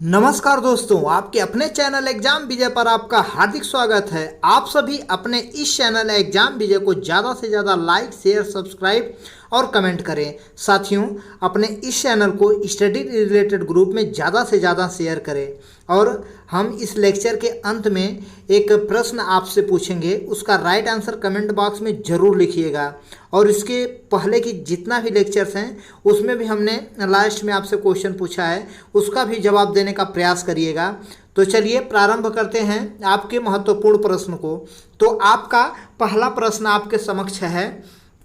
नमस्कार दोस्तों, आपके अपने चैनल एग्जाम विजय पर आपका हार्दिक स्वागत है। आप सभी अपने इस चैनल एग्जाम विजय को ज़्यादा से ज़्यादा लाइक, शेयर, सब्सक्राइब और कमेंट करें। साथियों, अपने इस चैनल को स्टडी रिलेटेड ग्रुप में ज़्यादा से ज़्यादा शेयर करें। और हम इस लेक्चर के अंत में एक प्रश्न आपसे पूछेंगे, उसका राइट आंसर कमेंट बॉक्स में ज़रूर लिखिएगा। और इसके पहले की जितना भी लेक्चर्स हैं उसमें भी हमने लास्ट में आपसे क्वेश्चन पूछा है, उसका भी जवाब देने का प्रयास करिएगा। तो चलिए प्रारंभ करते हैं आपके महत्वपूर्ण प्रश्न को। तो आपका पहला प्रश्न आपके समक्ष है,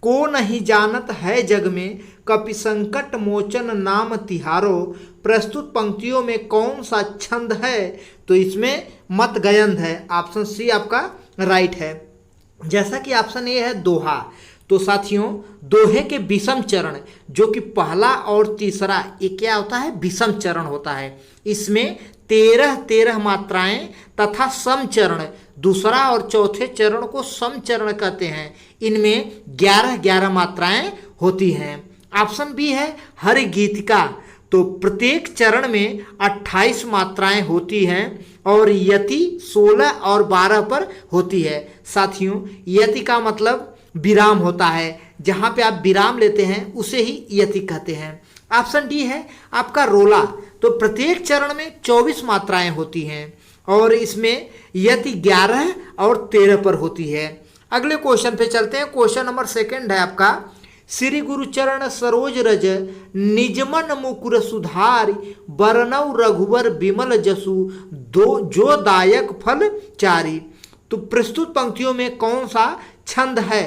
को नहीं जानत है जग में कपि संकट मोचन नाम तिहारो, प्रस्तुत पंक्तियों में कौन सा छंद है? तो इसमें मत गयंध है। ऑप्शन सी आपका राइट है। जैसा कि ऑप्शन ए है दोहा। तो साथियों, दोहे के विषम चरण जो कि पहला और तीसरा, ये क्या होता है? विषम चरण होता है। इसमें 13 मात्राएं तथा समचरण, दूसरा और चौथे चरण को समचरण कहते हैं। इनमें 11 मात्राएं होती हैं। ऑप्शन बी है हरि गीतिका। तो प्रत्येक चरण में 28 मात्राएं होती हैं और यति 16 और 12 पर होती है। साथियों, यति का मतलब विराम होता है, जहां पे आप विराम लेते हैं उसे ही यति कहते हैं। ऑप्शन डी है आपका रोला। तो प्रत्येक चरण में 24 मात्राएं होती हैं और इसमें यति 11 और 13 पर होती है। अगले क्वेश्चन पे चलते हैं। क्वेश्चन नंबर 2 है आपका, श्री गुरुचरण सरोज रज निजमन मुकुर सुधारी, बरनऊ रघुवर विमल जसु दो जो दायक फल चारी। तो प्रस्तुत पंक्तियों में कौन सा छंद है?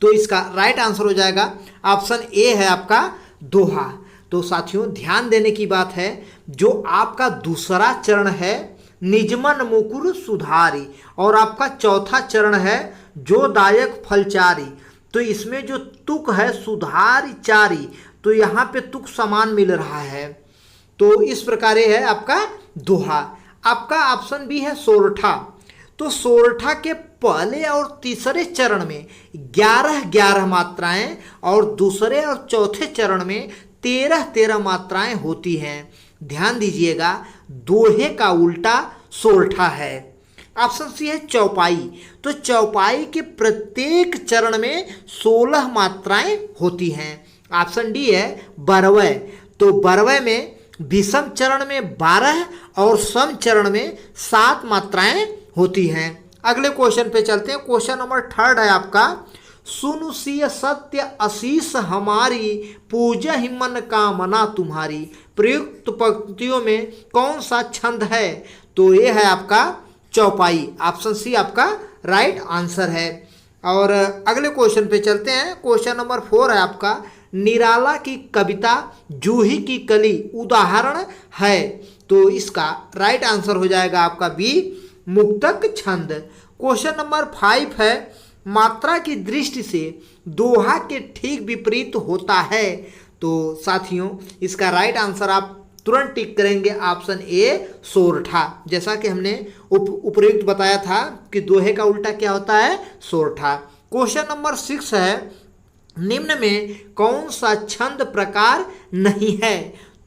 तो इसका राइट आंसर हो जाएगा ऑप्शन ए है आपका दोहा। तो साथियों, ध्यान देने की बात है, जो आपका दूसरा चरण है निजमन मुकुर सुधारी और आपका चौथा चरण है जो दायक फलचारी। तो इसमें जो तुक है सुधारी चारी, तो यहाँ पे तुक समान मिल रहा है। तो इस प्रकार है आपका दोहा। आपका ऑप्शन बी है सोरठा। तो सोरठा के पहले और तीसरे चरण में 11 मात्राएं और दूसरे और चौथे चरण में 13 मात्राएं होती हैं। ध्यान दीजिएगा, दोहे का उल्टा सोरठा है। ऑप्शन सी है चौपाई। तो चौपाई के प्रत्येक चरण में 16 मात्राएं होती हैं। ऑप्शन डी है बरवय। तो बरवय में विषम चरण में 12 और सम चरण में 7 मात्राएं होती हैं। अगले क्वेश्चन पे चलते हैं। क्वेश्चन नंबर 3 है आपका, सुनु सिय सत्य आशीष हमारी, पूजा ही मन कामना तुम्हारी। प्रयुक्त पंक्तियों में कौन सा छंद है? तो ये है आपका चौपाई। ऑप्शन सी आपका राइट आंसर है। और अगले क्वेश्चन पे चलते हैं। क्वेश्चन नंबर 4 है आपका, निराला की कविता जूही की कली उदाहरण है। तो इसका राइट आंसर हो जाएगा आपका बी मुक्तक छंद। क्वेश्चन नंबर 5 है, मात्रा की दृष्टि से दोहा के ठीक विपरीत होता है। तो साथियों, इसका राइट आंसर आप तुरंत टिक करेंगे ऑप्शन ए सोरठा। जैसा कि हमने उपयुक्त बताया था कि दोहे का उल्टा क्या होता है? सोरठा। क्वेश्चन नंबर 6 है, निम्न में कौन सा छंद प्रकार नहीं है?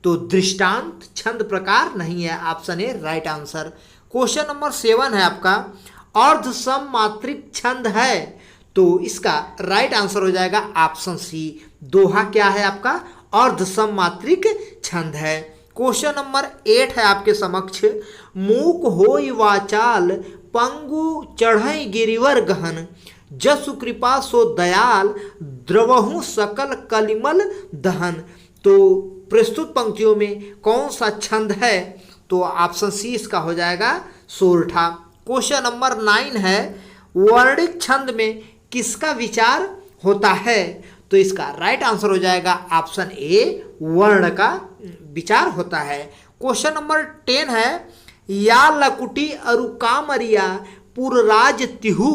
तो दृष्टांत छंद प्रकार नहीं है। Option A right answer. Question number 7 है आपका, अर्ध सम मात्रिक छंद है। तो इसका राइट आंसर हो जाएगा ऑप्शन सी। दोहा क्या है आपका? अर्ध सम मात्रिक छंद है। क्वेश्चन नंबर 8 है आपके समक्ष, मूक होई वाचाल पंगु चढ़ई गिरिवर गहन, जसु कृपा सो दयाल द्रवहु सकल कलिमल दहन। तो प्रस्तुत पंक्तियों में कौन सा छंद है? तो ऑप्शन सी इसका हो जाएगा सोरठा। क्वेश्चन नंबर 9 है, वर्णिक छंद में किसका विचार होता है? तो इसका राइट आंसर हो जाएगा ऑप्शन ए वर्ण का विचार होता है। क्वेश्चन नंबर 10 है, या लकुटी अरु कामरिया पुरराज तिहु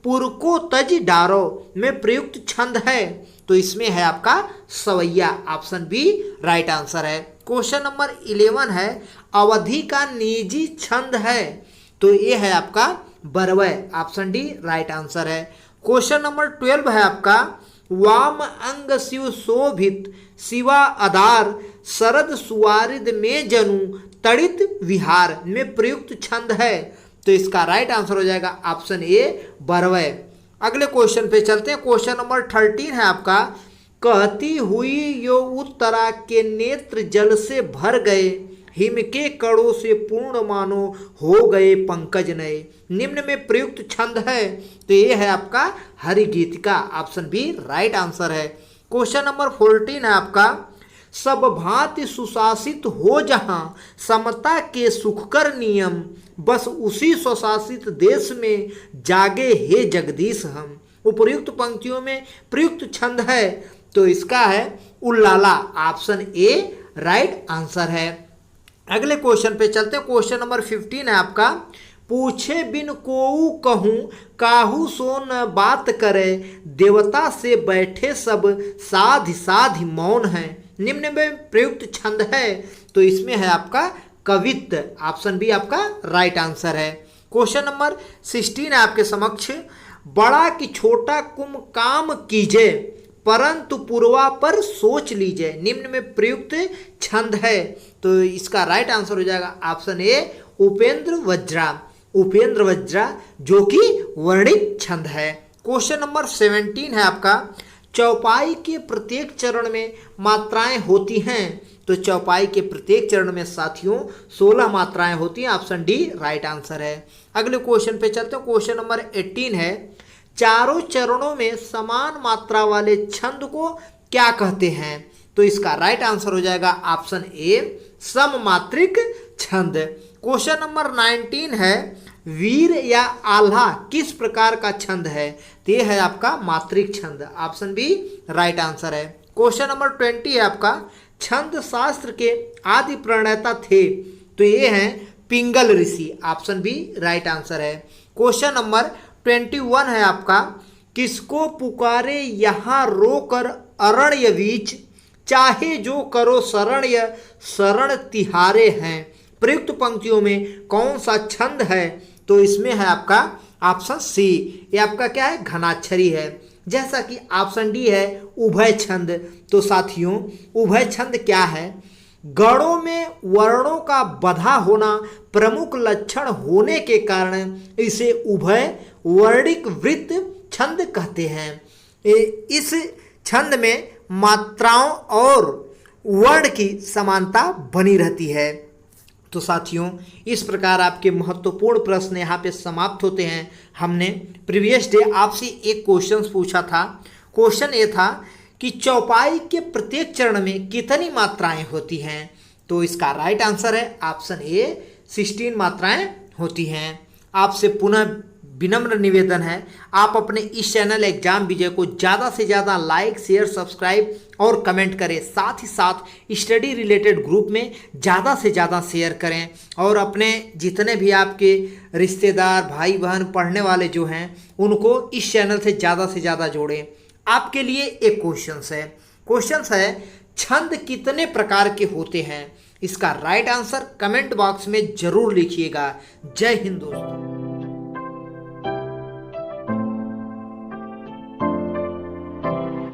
पुरको तज डारो में प्रयुक्त छंद है। तो इसमें है आपका सवैया। ऑप्शन बी राइट आंसर है। क्वेश्चन नंबर 11 है, अवधि का निजी छंद है। तो ये है आपका बरवय। ऑप्शन डी राइट आंसर है। क्वेश्चन नंबर 12 है आपका, वाम अंग शिव शोभित शिवा आधार, शरद सुवारिद में जनु तड़ित विहार में प्रयुक्त छंद है? तो इसका राइट आंसर हो जाएगा ऑप्शन ए बरवय। अगले क्वेश्चन पे चलते हैं। क्वेश्चन नंबर 13 है आपका, कहती हुई यो उत्तरा के नेत्र जल से भर गए, हिम के कणों से पूर्ण मानो हो गए पंकज नए, निम्न में प्रयुक्त छंद है? तो ये है आपका हरिगीतिका। ऑप्शन बी राइट आंसर है। क्वेश्चन नंबर 14 है आपका, सब भांति सुशासित हो जहां, समता के सुखकर नियम, बस उसी स्वशासित देश में जागे हे जगदीश हम। उपर्युक्त पंक्तियों में प्रयुक्त छंद है? तो इसका है उल्लाला। ऑप्शन ए राइट आंसर है। अगले क्वेश्चन पे चलते हैं। क्वेश्चन नंबर 15 है आपका, पूछे बिन कोऊ कहूँ, काहू सो न बात करे, देवता से बैठे सब साधि साधि मौन है, निम्न में प्रयुक्त छंद है? तो इसमें है आपका कवित्त। ऑप्शन बी आपका राइट आंसर है। क्वेश्चन नंबर 16 है आपके समक्ष, बड़ा कि छोटा कुम काम कीजिए, परंतु पूर्वा पर सोच लीजिए, निम्न में प्रयुक्त छंद है? तो इसका राइट आंसर हो जाएगा ऑप्शन ए उपेंद्र वज्रा। उपेंद्र वज्रा जो कि वर्णित छंद है। क्वेश्चन नंबर 17 है आपका, चौपाई के प्रत्येक चरण में मात्राएं होती हैं? तो चौपाई के प्रत्येक चरण में साथियों 16 मात्राएं होती हैं। ऑप्शन डी राइट आंसर है। अगले क्वेश्चन पे चलते हैं। क्वेश्चन नंबर 18 है, चारों चरणों में समान मात्रा वाले छंद को क्या कहते हैं? तो इसका राइट आंसर हो जाएगा ऑप्शन ए सममात्रिक छंद। क्वेश्चन नंबर 19 है, वीर या आल्हा किस प्रकार का छंद है? तो ये है आपका मात्रिक छंद। ऑप्शन बी राइट आंसर है। क्वेश्चन नंबर 20 है आपका, छंद शास्त्र के आदि प्रणेता थे? तो ये हैं पिंगल ऋषि। ऑप्शन बी राइट आंसर है। क्वेश्चन नंबर 21 है आपका, किसको पुकारे यहाँ रोकर अरण्य बीच, चाहे जो करो शरण्य शरण तिहारे हैं, प्रयुक्त पंक्तियों में कौन सा छंद है? तो इसमें है आपका ऑप्शन सी, ये आपका क्या है घनाक्षरी है। जैसा कि ऑप्शन डी है उभय छंद। तो साथियों उभय छंद क्या है? गणों में वर्णों का बधा होना प्रमुख लक्षण होने के कारण इसे उभय वर्णिक वृत्त छंद कहते हैं। इस छंद में मात्राओं और वर्ण की समानता बनी रहती है। तो साथियों इस प्रकार आपके महत्वपूर्ण प्रश्न यहाँ पे समाप्त होते हैं। हमने प्रीवियस डे आपसे एक क्वेश्चन पूछा था। क्वेश्चन ये था कि चौपाई के प्रत्येक चरण में कितनी मात्राएं होती हैं? तो इसका राइट आंसर है ऑप्शन ए 16 मात्राएं होती हैं। आपसे पुनः विनम्र निवेदन है, आप अपने इस चैनल एग्जाम विजय को ज़्यादा से ज़्यादा लाइक शेयर सब्सक्राइब और कमेंट करें। साथ ही साथ स्टडी रिलेटेड ग्रुप में ज़्यादा से ज़्यादा शेयर करें और अपने जितने भी आपके रिश्तेदार भाई बहन पढ़ने वाले जो हैं उनको इस चैनल से ज़्यादा जोड़ें। आपके लिए एक क्वेश्चन है छंद कितने प्रकार के होते हैं? इसका राइट आंसर कमेंट बॉक्स में ज़रूर लिखिएगा। जय हिंद दोस्तों।